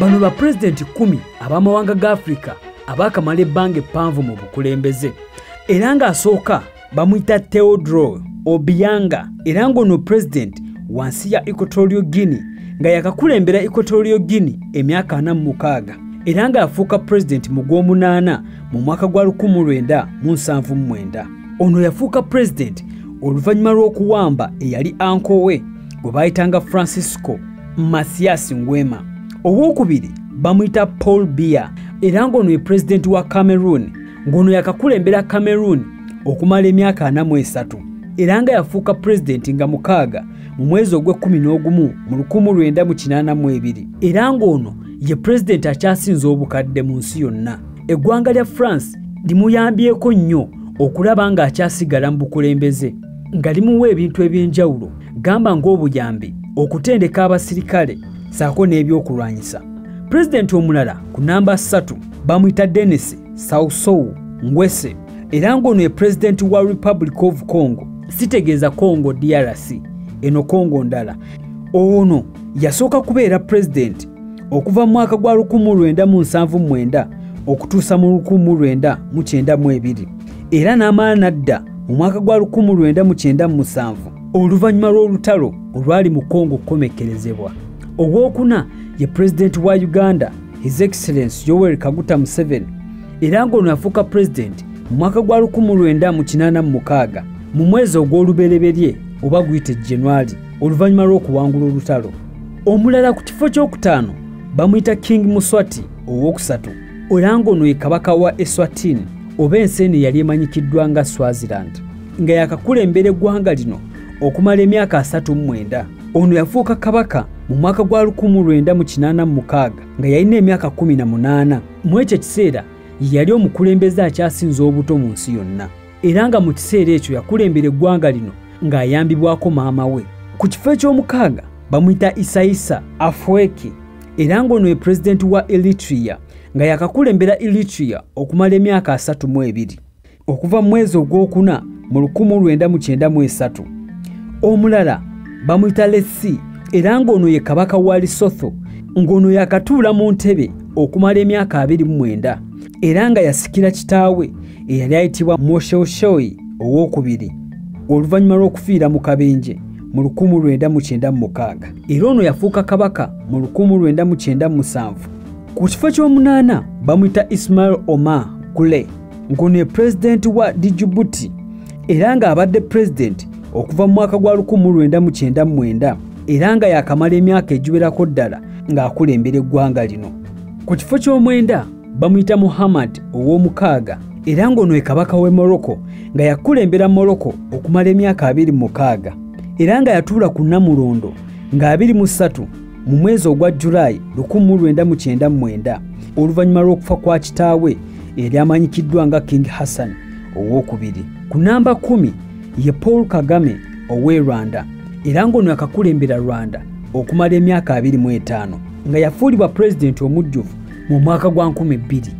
Bano ba president 10 abamawanga ga Africa abakamala ebbanga eppanvu mu bukulembeze. Era nga asooka bamuyita Teodoro Obianga, era ng'ono president wansi ya Equatorial Guinea nga yakakulembera Equatorial Guinea emyaka 46, era nga yafuuka president mu Gw'omunaana mu mwaka gwa 1979. Ono yafuuka president oluvannyuma lw'okuwamba eyali anko we gwe baayitanga Francisco Macias Nguema. Owokubiri bamuyita Paul Biya, era ng'ono ye president wa Cameroon, ng'ono yakakulembera Cameroon okumala emyaka 43, era nga yafuuka president nga mukaaga mu mwezi ogw'E11 mu 1982, era ng'ono ye president akyasinze obukadde mu nsi yonna. Eggwanga lya France limuyambyeko nnyo okulaba nga akyasigala mu bukulembeze, nga limuwa ebintu eby'enjawulo, gamba ng'obuyambi, okutendeka abasirikale saako n'ebyokulwanyisa. President omulala ku namba 3 bamuyita Denis Sassou Nguesso, era ng'ono ye president wa Republic of Congo, sitegeeza Congo DRC, eno Congo ndala. Ono yasooka kubeera president okuva mu mwaka gwa 1979 okutuusa mu 1992, era n'amala nadda mu mwaka gwa 1997 oluvannyuma lw'olutalo olwali mu Congo kukomekkerezebwa. Owokuna ye president wa Uganda, His Excellency Yoweri Kaguta Museveni, era ng'ono yafuuka president mu mwaka gwa 1986 mu mwezi ogw'olubereberye oba guyite January oluvannyuma lw'okuwangula olutalo. Omulala ku kifo ky'okutaano bamuyita King Muswati owokusatu, era ng'ono ye kabaka wa Eswatini oba ensi eno yali emanyikiddwa nga Swaziland, nga yakakulembera eggwanga lino okumala emyaka 39. Ono yafuuka kabaka mu mwaka gwa 1986 nga yalina emyaka 18. Mu ekyo kiseera yali omukulembeze akyasinze obuto mu nsi yonna, era nga mu kiseera ekyo yakulembera eggwanga lino ng'ayambibwako maama we. Ku kifo eky'omukaaga bamuyita Isaisa Afwerki, era ng'ono ye president wa Eritrea, nga yakakulembera Eritrea okumala emyaka 32 okuva mu mwezi ogwokuna mu 1993. Omulala bamuyita Letsi, era ng'ono ye kabaka wa Lesotho, ng'ono yakatuula mu ntebe okumala emyaka 29, era nga yasikira kitaawe eyali ayitibwa Moshoshoi owokubiri oluvannyuma lw'okufiira mu kabenje mu 1996, era ono yafuuka kabaka mu 1997. Ku kifo ky'omunaana bamuyita Ismail Omar Guelleh, ng'ono ye president wa Djibouti, era nga abadde president okuva mu mwaka gwa 1999, era nga yakamala emyaka egiwerako ddala ng'akulembera eggwanga lino. Ku kifo ky'omwenda bamuyita Muhammad ow'omukaaga, era ng'ono ye kabaka w'e Morocco, nga yakulembera Morocco okumala emyaka 26, era nga yatuula ku Namulondo nga 23 mu mwezi ogwa Julayi 1999 oluvannyuma lw'okufa kwa kitaawe eyali amanyikiddwa nga King Hassan owokubiri. Ku namba 10 ye Paul Kagame ow'e Rwanda, era ng'ono yakakulembera Rwanda okumala emyaka 25 nga yafuulibwa president omujjuvu mu mwaka gwa 2000.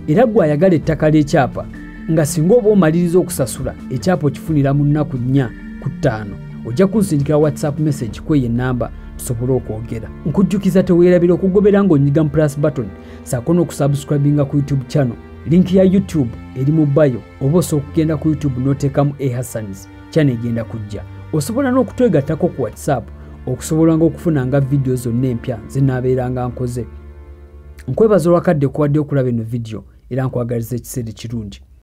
Era gw'ayagala ettaka ly'ekyapa nga singa oba omaliriza okusasula ekyapa okifunira mu nnaku 4 ku 5, ojja kunsindikira WhatsApp message kweyo ennamba tusobole okwogera. Nkujjukiza teweerabira okugobera ng'onyiga mu plus button saako n'okusubscribinga ku YouTube channel. Link ya YouTube eri mu bio, oba osobola okugenda ku YouTube n'oteekamu Hassans channel egenda kujja. Osobola n'okutwegattako ku WhatsApp okusobolanga okufunanga video zonna empya zinaabeeranga nkoze. Nkwebaza olwakadde kuwadde okulaba eno video, era nkwagaliza ekiseera kirungi.